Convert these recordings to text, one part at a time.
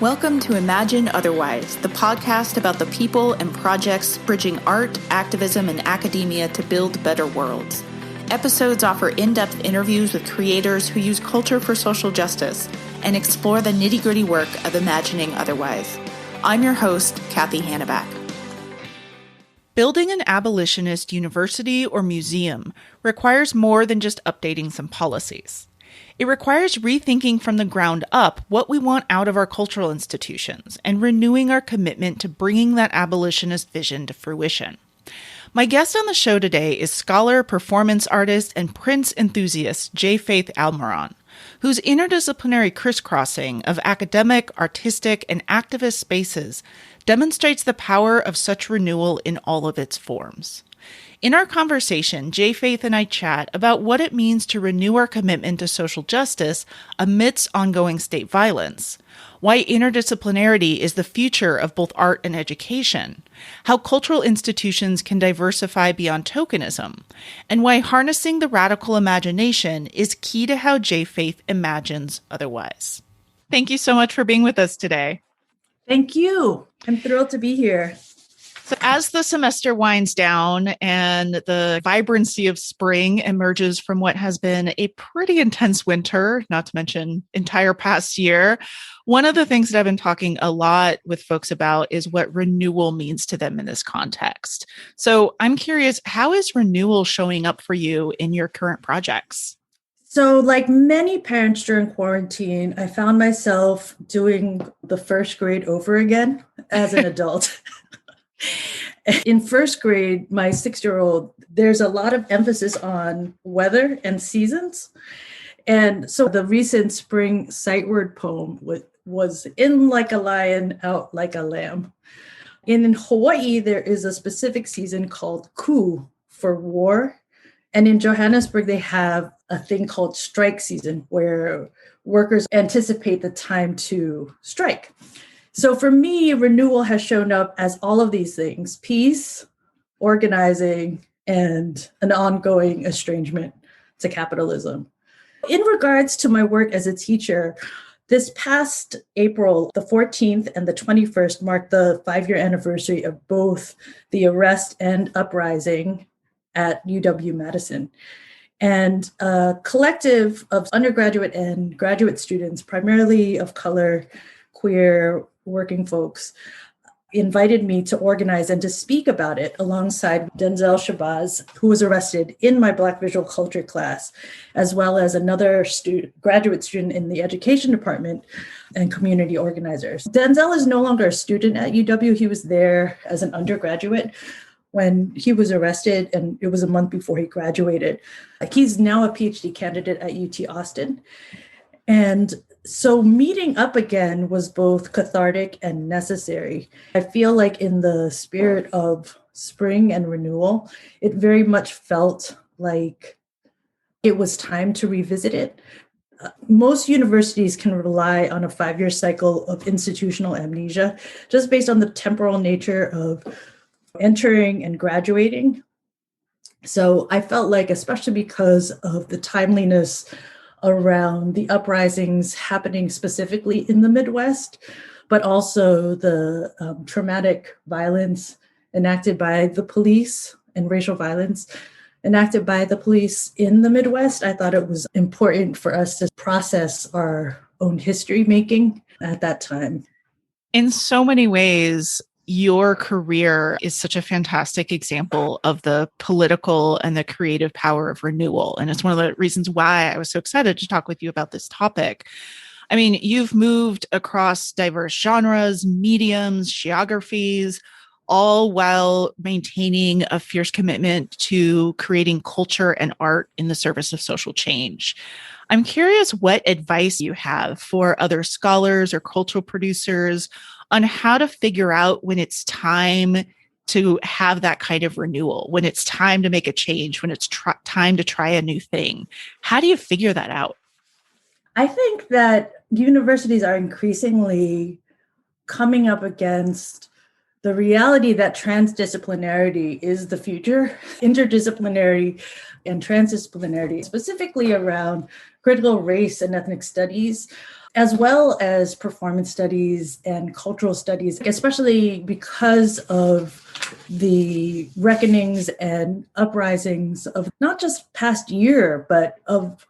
Welcome to Imagine Otherwise, the podcast about the people and projects bridging art, activism, and academia to build better worlds. Episodes offer in-depth interviews with creators who use culture for social justice and explore the nitty-gritty work of imagining otherwise. I'm your host, Cathy Hannabach. Building an abolitionist university or museum requires more than just updating some policies. It requires rethinking from the ground up what we want out of our cultural institutions and renewing our commitment to bringing that abolitionist vision to fruition. My guest on the show today is scholar, performance artist, and Prince-enthusiast J. Almiron, whose interdisciplinary crisscrossing of academic, artistic, and activist spaces demonstrates the power of such renewal in all of its forms. In our conversation, J. and I chat about what it means to renew our commitment to social justice amidst ongoing state violence, why interdisciplinarity is the future of both art and education, how cultural institutions can diversify beyond tokenism, and why harnessing the radical imagination is key to how J. imagines otherwise. Thank you so much for being with us today. Thank you. I'm thrilled to be here. So as the semester winds down and the vibrancy of spring emerges from what has been a pretty intense winter, not to mention entire past year, one of the things that I've been talking a lot with folks about is what renewal means to them in this context. So I'm curious, how is renewal showing up for you in your current projects? So like many parents during quarantine, I found myself doing the first grade over again as an adult. In first grade, my 6-year-old, there's a lot of emphasis on weather and seasons. And so the recent spring sight word poem was in like a lion, out like a lamb. In Hawaii, there is a specific season called ku for war. And in Johannesburg, they have a thing called strike season where workers anticipate the time to strike. So for me, renewal has shown up as all of these things: peace, organizing, and an ongoing estrangement to capitalism. In regards to my work as a teacher, this past April, the 14th and the 21st marked the 5-year anniversary of both the arrest and uprising at UW-Madison. And a collective of undergraduate and graduate students, primarily of color, queer, working folks, invited me to organize and to speak about it alongside Denzel Shabazz, who was arrested in my Black Visual Culture class, as well as another graduate student in the education department and community organizers. Denzel is no longer a student at UW. He was there as an undergraduate when he was arrested, and it was a month before he graduated. He's now a PhD candidate at UT Austin. And so meeting up again was both cathartic and necessary. I feel like in the spirit of spring and renewal, it very much felt like it was time to revisit it. Most universities can rely on a 5-year cycle of institutional amnesia, just based on the temporal nature of entering and graduating. So I felt like, especially because of the timeliness around the uprisings happening specifically in the Midwest, but also the traumatic violence enacted by the police and racial violence enacted by the police in the Midwest, I thought it was important for us to process our own history making at that time. In so many ways, your career is such a fantastic example of the political and the creative power of renewal. And it's one of the reasons why I was so excited to talk with you about this topic. I mean, you've moved across diverse genres, mediums, geographies, all while maintaining a fierce commitment to creating culture and art in the service of social change. I'm curious what advice you have for other scholars or cultural producers on how to figure out when it's time to have that kind of renewal, when it's time to make a change, when it's time to try a new thing. How do you figure that out? I think that universities are increasingly coming up against the reality that transdisciplinarity is the future. Interdisciplinary and transdisciplinarity, specifically around critical race and ethnic studies, as well as performance studies and cultural studies, especially because of the reckonings and uprisings of not just past year, but of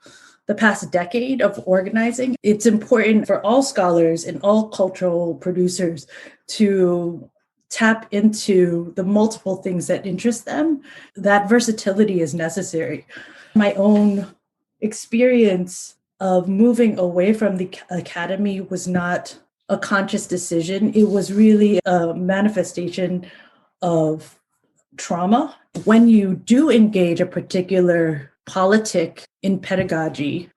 the past decade of organizing. It's important for all scholars and all cultural producers to tap into the multiple things that interest them. That versatility is necessary. My own experience of moving away from the academy was not a conscious decision. It was really a manifestation of trauma. When you do engage a particular politic in pedagogy,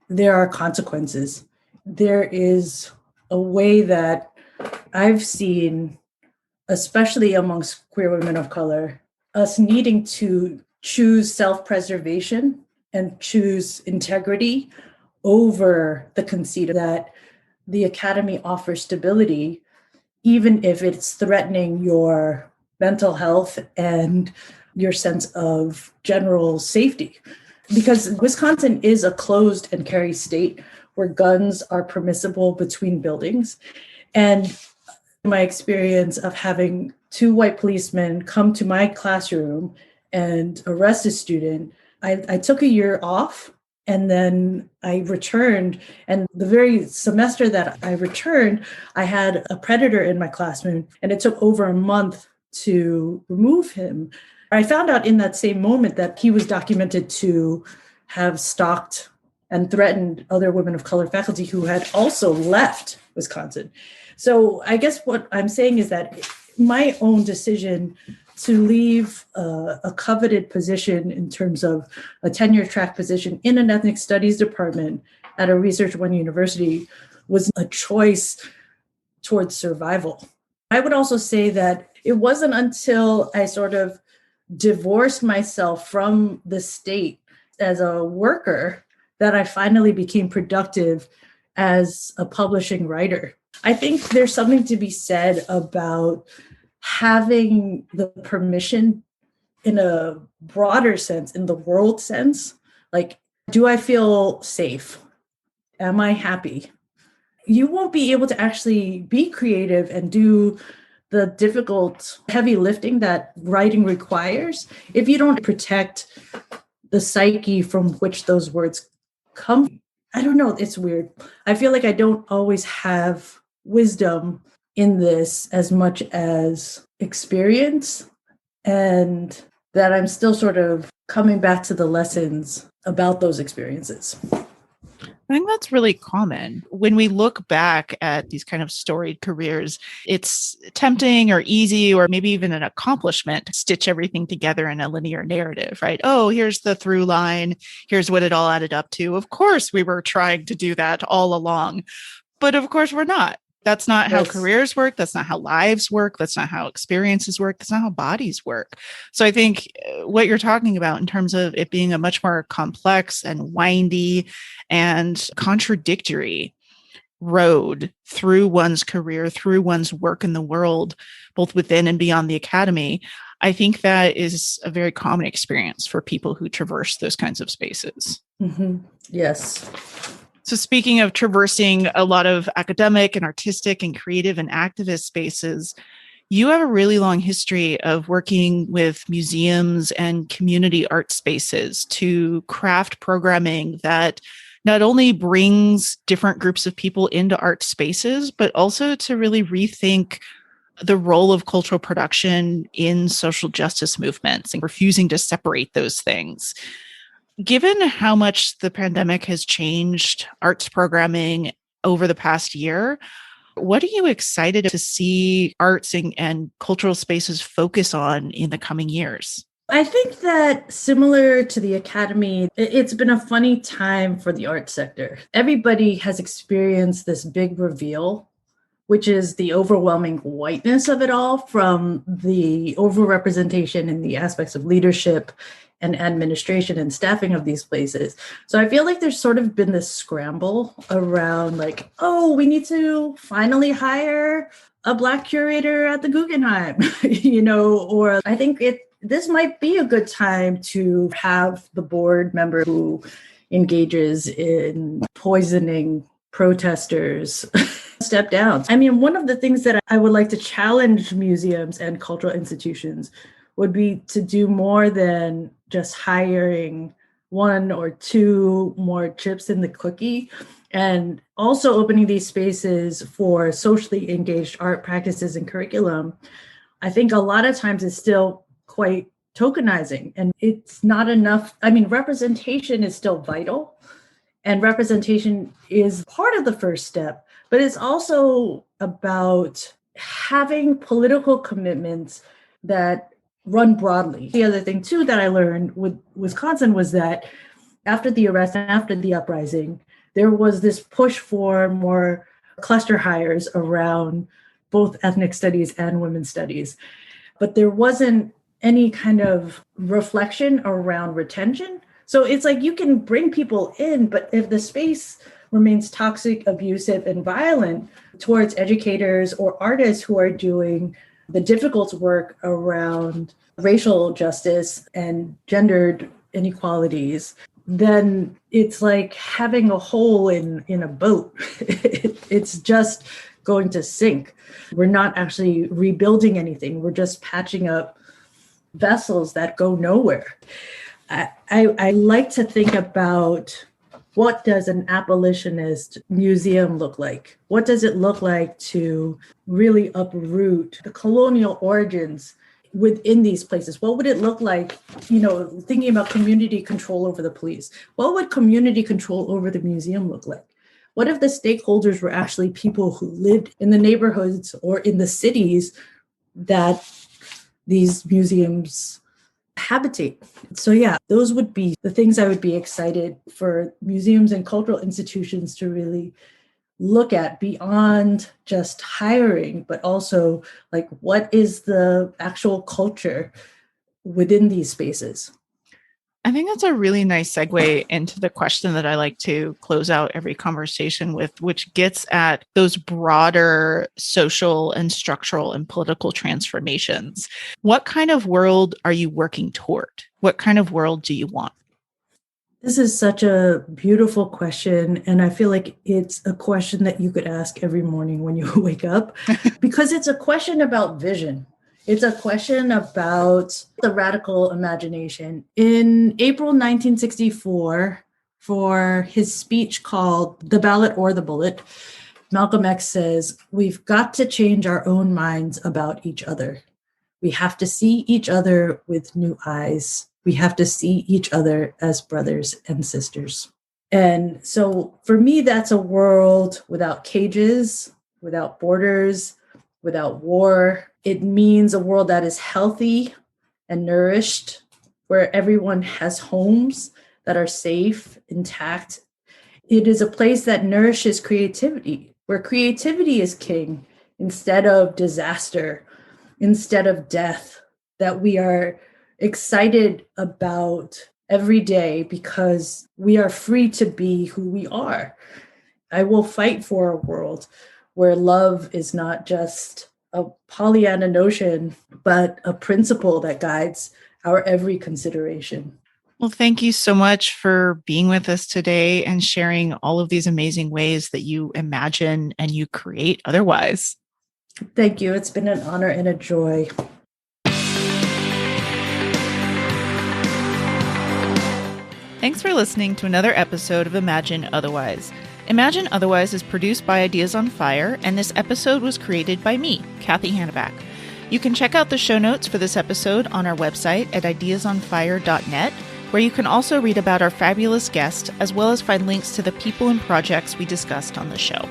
there are consequences. There is a way that I've seen, especially amongst queer women of color, us needing to choose self-preservation and choose integrity over the conceit that the academy offers stability, even if it's threatening your mental health and your sense of general safety. Because Wisconsin is a closed and carry state where guns are permissible between buildings. And my experience of having 2 white policemen come to my classroom and arrest a student, I took a year off and then I returned. And the very semester that I returned, I had a predator in my classroom, and it took over a month to remove him. I found out in that same moment that he was documented to have stalked and threatened other women of color faculty who had also left Wisconsin. So I guess what I'm saying is that my own decision to leave a coveted position in terms of a tenure track position in an ethnic studies department at a Research One university was a choice towards survival. I would also say that it wasn't until I sort of divorced myself from the state as a worker that I finally became productive as a publishing writer. I think there's something to be said about having the permission in a broader sense, in the world sense. Like, do I feel safe? Am I happy? You won't be able to actually be creative and do the difficult, heavy lifting that writing requires if you don't protect the psyche from which those words come. I don't know, it's weird. I feel like I don't always have wisdom in this as much as experience, and that I'm still sort of coming back to the lessons about those experiences. I think that's really common. When we look back at these kind of storied careers, it's tempting or easy, or maybe even an accomplishment to stitch everything together in a linear narrative, right? Oh, here's the through line. Here's what it all added up to. Of course, we were trying to do that all along, but of course we're not. That's not how careers work. That's not how lives work. That's not how experiences work. That's not how bodies work. So I think what you're talking about in terms of it being a much more complex and windy and contradictory road through one's career, through one's work in the world, both within and beyond the academy, I think that is a very common experience for people who traverse those kinds of spaces. Mm-hmm. Yes. So speaking of traversing a lot of academic and artistic and creative and activist spaces, you have a really long history of working with museums and community art spaces to craft programming that not only brings different groups of people into art spaces, but also to really rethink the role of cultural production in social justice movements and refusing to separate those things. Given how much the pandemic has changed arts programming over the past year, what are you excited to see arts and cultural spaces focus on in the coming years? I think that similar to the academy, it's been a funny time for the art sector. Everybody has experienced this big reveal, which is the overwhelming whiteness of it all, from the overrepresentation in the aspects of leadership and administration and staffing of these places. So I feel like there's sort of been this scramble around like, oh, we need to finally hire a Black curator at the Guggenheim, or I think this might be a good time to have the board member who engages in poisoning protesters step down. I mean, one of the things that I would like to challenge museums and cultural institutions would be to do more than just hiring one or two more chips in the cookie, and also opening these spaces for socially engaged art practices and curriculum. I think a lot of times it's still quite tokenizing, and it's not enough. I mean, representation is still vital, and representation is part of the first step, but it's also about having political commitments that run broadly. The other thing too that I learned with Wisconsin was that after the arrest and after the uprising, there was this push for more cluster hires around both ethnic studies and women's studies. But there wasn't any kind of reflection around retention. So it's like you can bring people in, but if the space remains toxic, abusive, and violent towards educators or artists who are doing the difficult work around racial justice and gendered inequalities, then it's like having a hole in a boat. It's just going to sink. We're not actually rebuilding anything. We're just patching up vessels that go nowhere. I like to think about, what does an abolitionist museum look like? What does it look like to really uproot the colonial origins within these places? What would it look like, thinking about community control over the police? What would community control over the museum look like? What if the stakeholders were actually people who lived in the neighborhoods or in the cities that these museums habitate? So yeah, those would be the things I would be excited for museums and cultural institutions to really look at, beyond just hiring, but also like, what is the actual culture within these spaces? I think that's a really nice segue into the question that I like to close out every conversation with, which gets at those broader social and structural and political transformations. What kind of world are you working toward? What kind of world do you want? This is such a beautiful question. And I feel like it's a question that you could ask every morning when you wake up, because it's a question about vision. It's a question about the radical imagination. In April 1964, for his speech called The Ballot or the Bullet, Malcolm X says, "We've got to change our own minds about each other. We have to see each other with new eyes. We have to see each other as brothers and sisters." And so for me, that's a world without cages, without borders, without war. It means a world that is healthy and nourished, where everyone has homes that are safe, intact. It is a place that nourishes creativity, where creativity is king instead of disaster, instead of death, that we are excited about every day because we are free to be who we are. I will fight for a world where love is not just a Pollyanna notion, but a principle that guides our every consideration. Well, thank you so much for being with us today and sharing all of these amazing ways that you imagine and you create otherwise. Thank you. It's been an honor and a joy. Thanks for listening to another episode of Imagine Otherwise. Imagine Otherwise is produced by Ideas on Fire, and this episode was created by me, Cathy Hannabach. You can check out the show notes for this episode on our website at ideasonfire.net, where you can also read about our fabulous guest, as well as find links to the people and projects we discussed on the show.